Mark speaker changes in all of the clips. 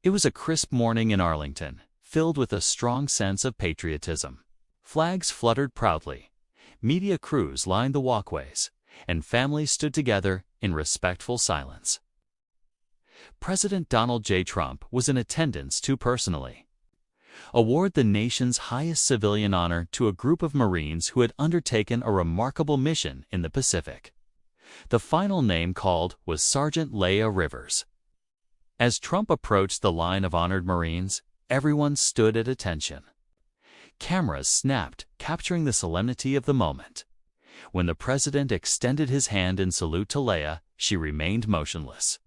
Speaker 1: It was a crisp morning in Arlington, filled with a strong sense of patriotism. Flags fluttered proudly, media crews lined the walkways, and families stood together in respectful silence. President Donald J. Trump was in attendance too personally. Award the nation's highest civilian honor to a group of Marines who had undertaken a remarkable mission in the Pacific. The final name called was Sergeant Lyla Rivers. As Trump approached the line of honored Marines, everyone stood at attention. Cameras snapped, capturing the solemnity of the moment. When the president extended his hand in salute to Lyla, she remained motionless.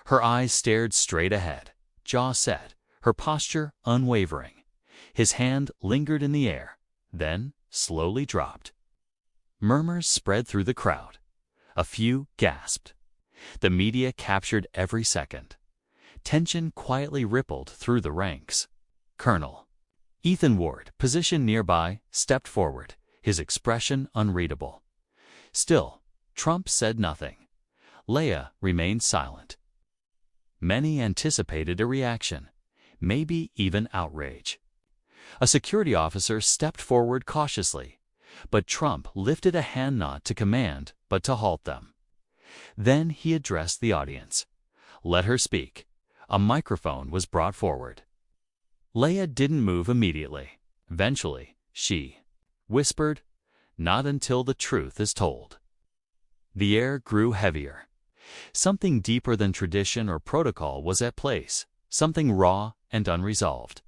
Speaker 1: Her eyes stared straight ahead, jaw set, her posture unwavering. His hand lingered in the air, then slowly dropped. Murmurs spread through the crowd. A few gasped. The media captured every second. Tension quietly rippled through the ranks. Colonel Ethan Ward, positioned nearby, stepped forward, his expression unreadable. Still, Trump said nothing. Lyla remained silent. Many anticipated a reaction, maybe even outrage. A security officer stepped forward cautiously, but Trump lifted a hand not to command, but to halt them. Then he addressed the audience. Let her speak. A microphone was brought forward. Lyla didn't move immediately. Eventually, she whispered, "Not until the truth is told." The air grew heavier. Something deeper than tradition or protocol was at play, something raw and unresolved.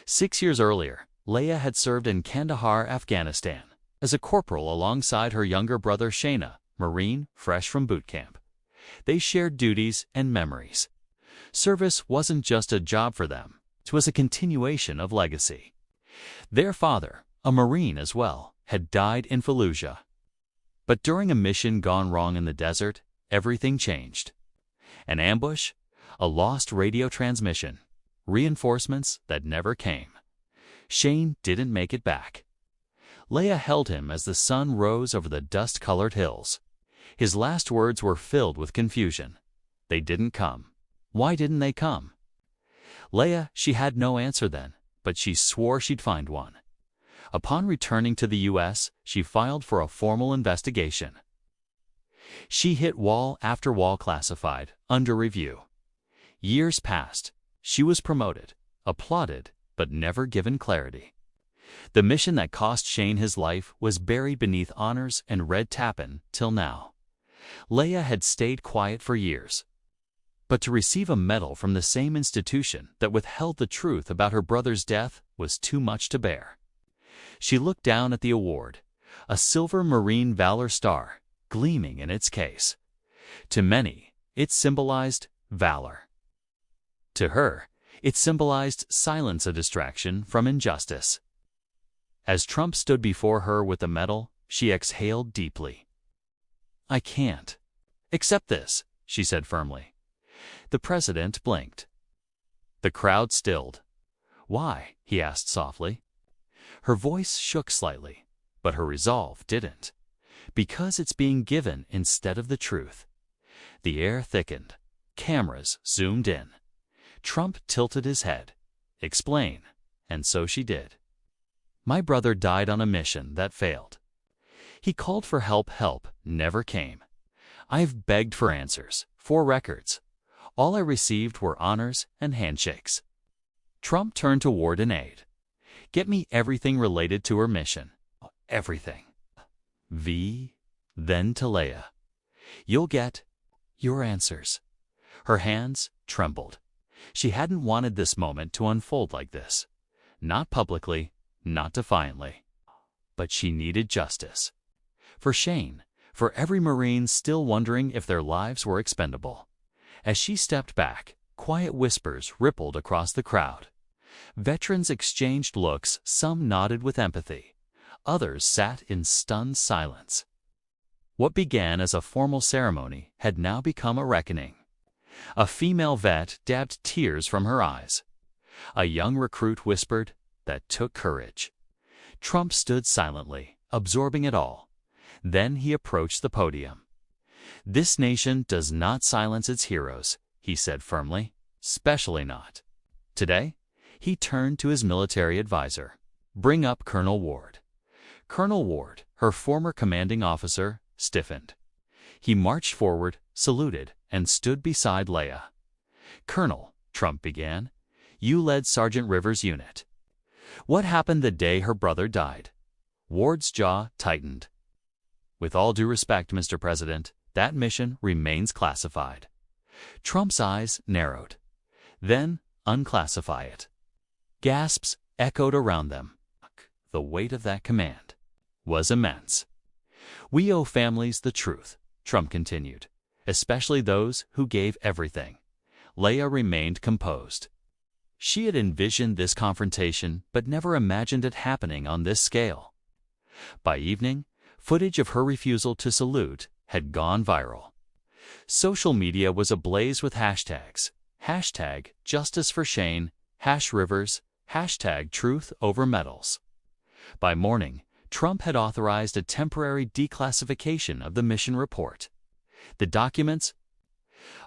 Speaker 1: 6 years earlier, Lyla had served in Kandahar, Afghanistan, as a corporal alongside her younger brother Shayna, Marine, fresh from boot camp. They shared duties and memories. Service wasn't just a job for them, it was a continuation of legacy. Their father, a Marine as well, had died in Fallujah. But during a mission gone wrong in the desert, everything changed. An ambush, a lost radio transmission, reinforcements that never came. Shane didn't make it back. Lyla held him as the sun rose over the dust-colored hills. His last words were filled with confusion. They didn't come. Why didn't they come? Lyla, she had no answer then, but she swore she'd find one. Upon returning to the U.S., she filed for a formal investigation. She hit wall after wall classified, under review. Years passed. She was promoted, applauded, but never given clarity. The mission that cost Shane his life was buried beneath honors and red tapin till now. Lyla had stayed quiet for years. But to receive a medal from the same institution that withheld the truth about her brother's death was too much to bear. She looked down at the award, a silver Marine Valor Star, gleaming in its case. To many, it symbolized valor. To her, it symbolized silence, a distraction from injustice. As Trump stood before her with the medal, she exhaled deeply. "I can't accept this," she said firmly. The president blinked. The crowd stilled. "Why?" he asked softly. Her voice shook slightly, but her resolve didn't. "Because it's being given instead of the truth." The air thickened. Cameras zoomed in. Trump tilted his head. "Explain." And so she did. "My brother died on a mission that failed. He called for help never came. I've begged for answers, for records. All I received were honors and handshakes." Trump turned to Ward and aide. "Get me everything related to her mission. Everything." Then to Lyla. "You'll get your answers." Her hands trembled. She hadn't wanted this moment to unfold like this. Not publicly, not defiantly. But she needed justice. For Shane, for every Marine still wondering if their lives were expendable. As she stepped back, quiet whispers rippled across the crowd. Veterans exchanged looks, some nodded with empathy. Others sat in stunned silence. What began as a formal ceremony had now become a reckoning. A female vet dabbed tears from her eyes. A young recruit whispered, "That took courage." Trump stood silently, absorbing it all. Then he approached the podium. "This nation does not silence its heroes," he said firmly. especially not. Today, he turned to his military advisor. Bring up Colonel Ward. Colonel Ward, her former commanding officer, stiffened. He marched forward, saluted, and stood beside Leia. Colonel, Trump began, you led Sergeant Rivers' unit. What happened the day her brother died? Ward's jaw tightened. With all due respect, Mr. President, that mission remains classified. Trump's eyes narrowed. Then, unclassify it. Gasps echoed around them. The weight of that command was immense. We owe families the truth, Trump continued, especially those who gave everything. Leia remained composed. She had envisioned this confrontation but never imagined it happening on this scale. By evening, footage of her refusal to salute had gone viral. Social media was ablaze with hashtags. Hashtag Justice for Shane, #Rivers, hashtag Truth over Medals. By morning, Trump had authorized a temporary declassification of the mission report. The documents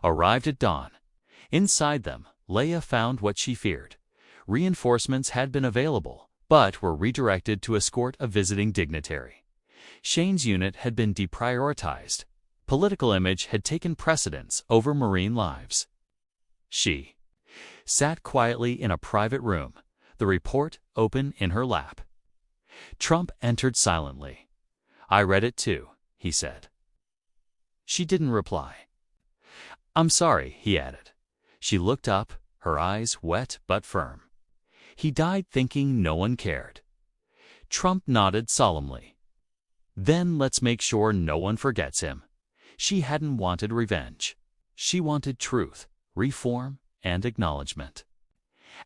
Speaker 1: arrived at dawn. Inside them, Leia found what she feared. Reinforcements had been available, but were redirected to escort a visiting dignitary. Shane's unit had been deprioritized. Political image had taken precedence over Marine lives. She sat quietly in a private room, the report open in her lap. Trump entered silently. I read it too, he said. She didn't reply. I'm sorry, he added. She looked up, her eyes wet but firm. He died thinking no one cared. Trump nodded solemnly. Then let's make sure no one forgets him. She hadn't wanted revenge. She wanted truth, reform, and acknowledgement.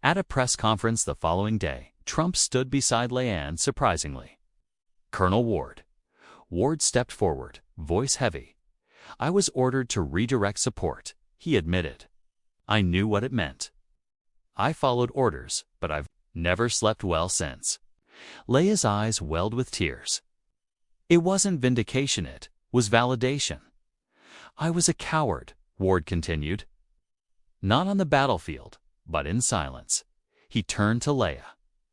Speaker 1: At a press conference the following day, Trump stood beside Leanne surprisingly. Colonel Ward. Ward stepped forward, voice heavy. I was ordered to redirect support, he admitted. I knew what it meant. I followed orders, but I've never slept well since. Leia's eyes welled with tears. It wasn't vindication, it was validation. I was a coward, Ward continued. Not on the battlefield, but in silence. He turned to Leia.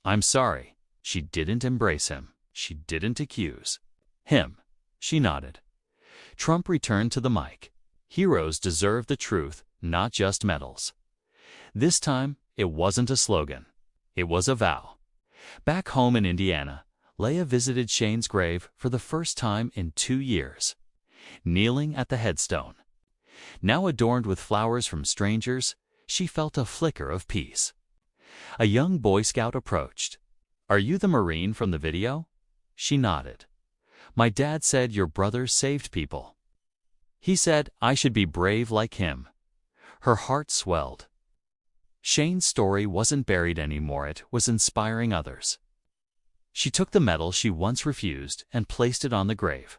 Speaker 1: I'm sorry. She didn't embrace him. She didn't accuse him. She nodded. Trump returned to the mic. Heroes deserve the truth, not just medals. This time, it wasn't a slogan. It was a vow. Back home in Indiana, Leia visited Shane's grave for the first time in 2 years. Kneeling at the headstone, now adorned with flowers from strangers, she felt a flicker of peace. A young Boy Scout approached. Are you the Marine from the video? She nodded. My dad said your brother saved people. He said I should be brave like him. Her heart swelled. Shane's story wasn't buried anymore, it was inspiring others. She took the medal she once refused and placed it on the grave.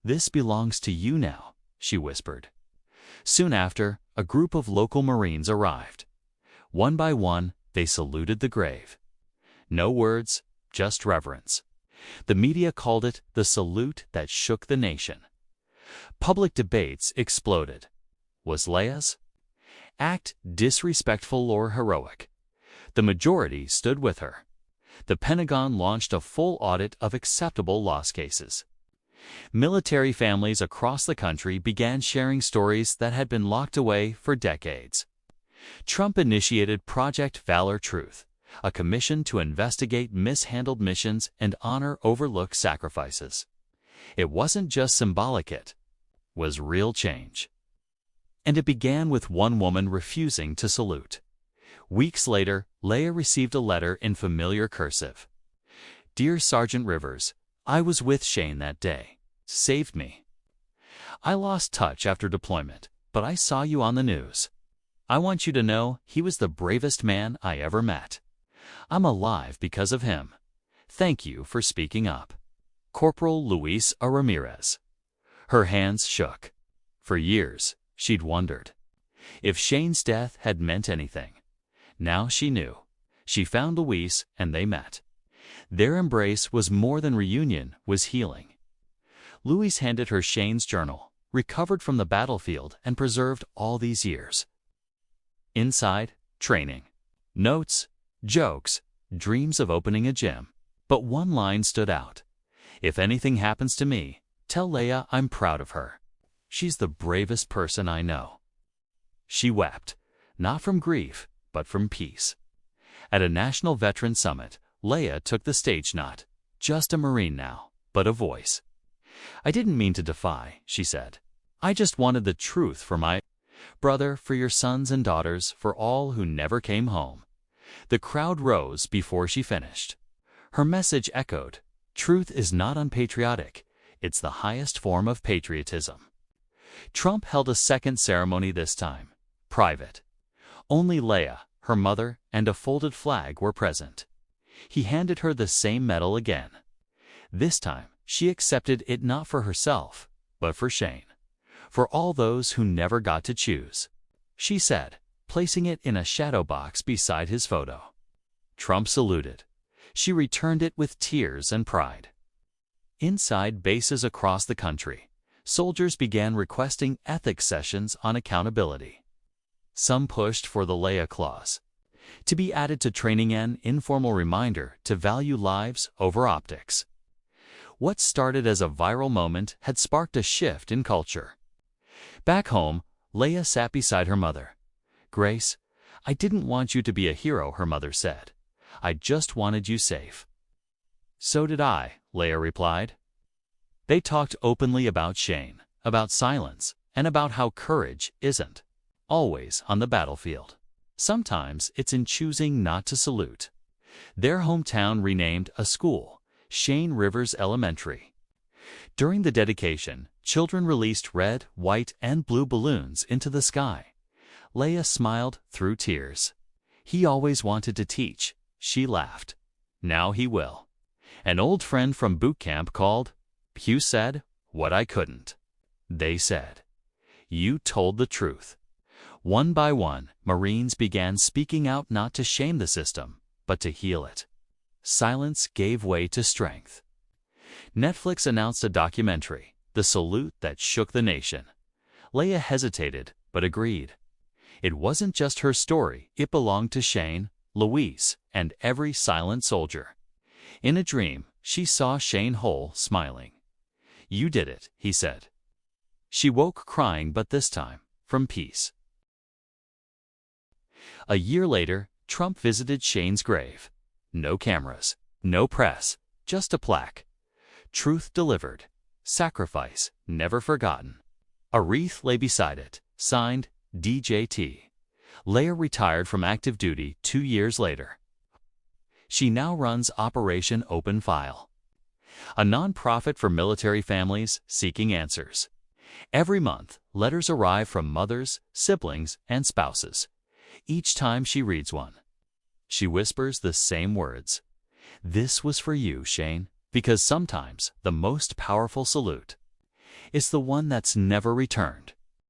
Speaker 1: This belongs to you now, she whispered. Soon after, a group of local Marines arrived. One by one, they saluted the grave. No words, just reverence. The media called it the salute that shook the nation. Public debates exploded. Was Leia's act disrespectful or heroic? The majority stood with her. The Pentagon launched a full audit of acceptable loss cases. Military families across the country began sharing stories that had been locked away for decades. Trump initiated Project Valor Truth, a commission to investigate mishandled missions and honor overlooked sacrifices. It wasn't just symbolic, it was real change. And it began with one woman refusing to salute. Weeks later, Leia received a letter in familiar cursive. Dear Sergeant Rivers, I was with Shane that day. Saved me. I lost touch after deployment, but I saw you on the news. I want you to know he was the bravest man I ever met. I'm alive because of him. Thank you for speaking up. Corporal Luis A. Ramirez. Her hands shook. For years, she'd wondered if Shane's death had meant anything. Now she knew. She found Luis and they met. Their embrace was more than reunion, was healing. Luis handed her Shane's journal, recovered from the battlefield and preserved all these years. Inside, training. Notes, jokes, dreams of opening a gym. But one line stood out. "If anything happens to me, tell Leia I'm proud of her. She's the bravest person I know." She wept, not from grief, but from peace. At a National Veteran Summit, Leia took the stage, not just a Marine now, but a voice. "I didn't mean to defy," she said. "I just wanted the truth for my brother, for your sons and daughters, for all who never came home." The crowd rose before she finished. Her message echoed, "Truth is not unpatriotic. It's the highest form of patriotism." Trump held a second ceremony, this time private. Only Leia, her mother, and a folded flag were present. He handed her the same medal again. This time, she accepted it not for herself, but for Shane. For all those who never got to choose, she said, placing it in a shadow box beside his photo. Trump saluted. She returned it with tears and pride. Inside bases across the country, soldiers began requesting ethics sessions on accountability. Some pushed for the Leia clause, to be added to training, an informal reminder to value lives over optics. What started as a viral moment had sparked a shift in culture. Back home, Leia sat beside her mother. "Grace, I didn't want you to be a hero," her mother said. "I just wanted you safe." "So did I," Leia replied. They talked openly about Shane, about silence, and about how courage isn't always on the battlefield. Sometimes it's in choosing not to salute. Their hometown renamed a school, Shane Rivers Elementary. During the dedication, children released red, white, and blue balloons into the sky. Leia smiled through tears. "He always wanted to teach," she laughed. "Now he will." An old friend from boot camp called. "Hugh said what I couldn't." They said, "You told the truth." One by one, Marines began speaking out, not to shame the system, but to heal it. Silence gave way to strength. Netflix announced a documentary, The Salute That Shook the Nation. Leia hesitated, but agreed. It wasn't just her story, it belonged to Shane, Louise, and every silent soldier. In a dream, she saw Shane whole, smiling. "You did it," he said. She woke crying, but this time, from peace. A year later, Trump visited Shane's grave. No cameras, no press, just a plaque. "Truth delivered. Sacrifice never forgotten." A wreath lay beside it, signed DJT. Leia retired from active duty 2 years later. She now runs Operation Open File, a nonprofit for military families seeking answers. Every month, letters arrive from mothers, siblings, and spouses. Each time she reads one, she whispers the same words. "This was for you, Shane," because sometimes the most powerful salute is the one that's never returned.